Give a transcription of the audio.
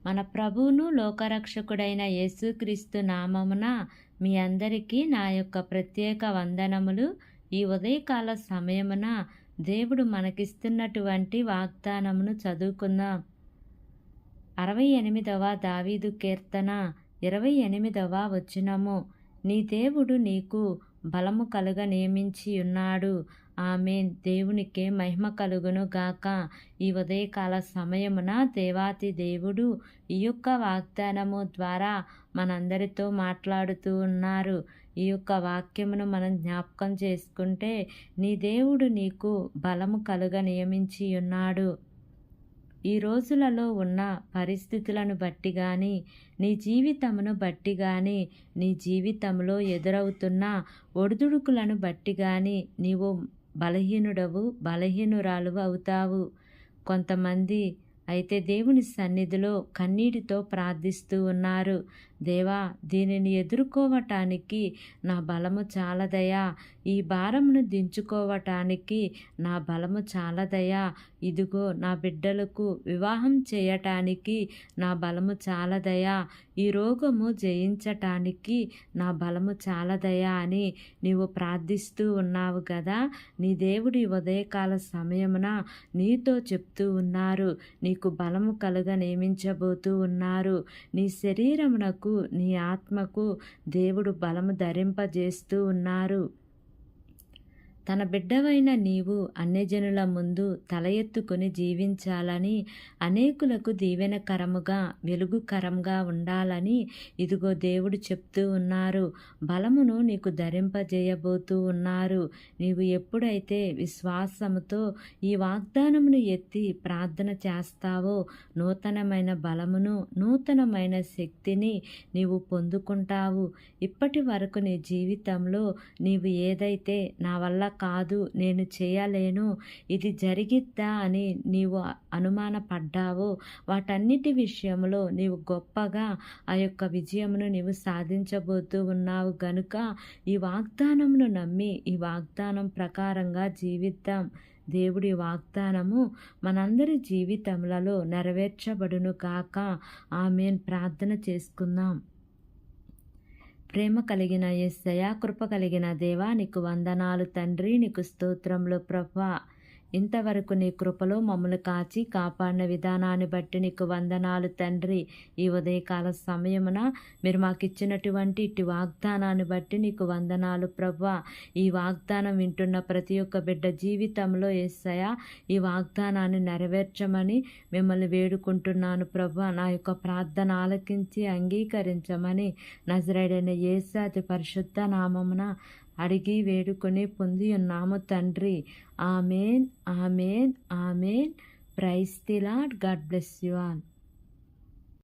మన ప్రభువును లోకరక్షకుడైన యేసుక్రీస్తు నామమున మీ అందరికీ నా యొక్క ప్రత్యేక వందనములు. ఈ ఉదయకాల సమయమున దేవుడు మనకిస్తున్నటువంటి వాగ్దానమును చదువుకుందాం. 68వ దావీదు కీర్తన 28వ వచనము. నీ దేవుడు నీకు బలము కలుగ నియమించి ఉన్నాడు. ఆమేన్. దేవునికే మహిమ కలుగును గాక. ఈ ఉదయకాల సమయమున దేవాతి దేవుడు ఈ యొక్క వాగ్దానము ద్వారా మనందరితో మాట్లాడుతూ ఉన్నారు. ఈ యొక్క వాక్యమును మనం జ్ఞాపకం చేసుకుంటే, నీ దేవుడు నీకు బలము కలుగ నియమించి ఉన్నాడు. ఈ రోజులలో ఉన్న పరిస్థితులను బట్టి కానీ, నీ జీవితమును బట్టి కానీ, నీ జీవితంలో ఎదురవుతున్న ఒడిదుడుకులను బట్టి కానీ నీవు బలహీనురాలు అవుతావు. కొంతమంది అయితే దేవుని సన్నిధిలో కన్నీటితో ప్రార్థిస్తూ ఉన్నారు. దేవా, దీనిని ఎదుర్కోవటానికి నా బలము చాలదయా, ఈ భారమును దించుకోవటానికి నా బలము చాలదయా, ఇదిగో నా బిడ్డలకు వివాహం చేయటానికి నా బలము చాలదయా, ఈ రోగము జయించటానికి నా బలము చాలదయా అని నీవు ప్రార్థిస్తూ ఉన్నావు కదా. నీ దేవుడి ఉదయకాల సమయమున నీతో చెప్తూ ఉన్నారు, నీకు బలము కలుగ నియమించబోతూ ఉన్నారు. నీ శరీరమునకు, నీ ఆత్మకు దేవుడు బలము ధరింపజేస్తూ ఉన్నారు. తన బిడ్డవైన నీవు అన్యజనుల ముందు తల ఎత్తుకొని జీవించాలని, అనేకులకు దీవెనకరముగా, వెలుగుకరంగా ఉండాలని ఇదిగో దేవుడు చెప్తూ ఉన్నారు. బలమును నీకు ధరింపజేయబోతూ ఉన్నారు. నీవు ఎప్పుడైతే విశ్వాసముతో ఈ వాగ్దానమును ఎత్తి ప్రార్థన చేస్తావో, నూతనమైన బలమును, నూతనమైన శక్తిని నీవు పొందుకుంటావు. ఇప్పటి వరకు నీ జీవితంలో నీవు ఏదైతే నా వల్ల కాదు, నేను చేయలేను, ఇది జరిగిద్దా అని నీవు అనుమానపడ్డావో, వాటన్నిటి విషయంలో నీవు గొప్పగా ఆ యొక్క విజయమును నీవు సాధించబోతూ ఉన్నావు గనుక ఈ వాగ్దానమును నమ్మి ఈ వాగ్దానం ప్రకారంగా జీవిద్దాం. దేవుడి వాగ్దానము మనందరి జీవితములలో నెరవేర్చబడును కాక. ఆమేన్. ప్రార్థన చేసుకుందాం. ప్రేమ కలిగిన యేసయ్యా, కృప కలిగిన దేవా, నీకు వందనాలు తండ్రి, నీకు స్తోత్రములు ప్రభువా. ఇంతవరకు నీ కృపలో మమ్మల్ని కాచి కాపాడిన విధానాన్ని బట్టి నీకు వందనాలు తండ్రి. ఈ ఉదయకాల సమయమున మీరు మాకు ఇచ్చినటువంటి ఇటు వాగ్దానాన్ని బట్టి నీకు వందనాలు ప్రభువా. ఈ వాగ్దానం వింటున్న ప్రతి ఒక్క బిడ్డ జీవితంలో యేసయ్యా, ఈ వాగ్దానాన్ని నెరవేర్చమని మిమ్మల్ని వేడుకుంటున్నాను ప్రభువా. నా యొక్క ప్రార్థన ఆలకించి అంగీకరించమని నజరేయుడైన యేసు అతి పరిశుద్ధ నామమున అడిగి వేడుకొని పొంది ఉన్నాము తండ్రి. ఆమేన్, ఆమేన్, ఆమేన్. Praise the Lord. God bless you all.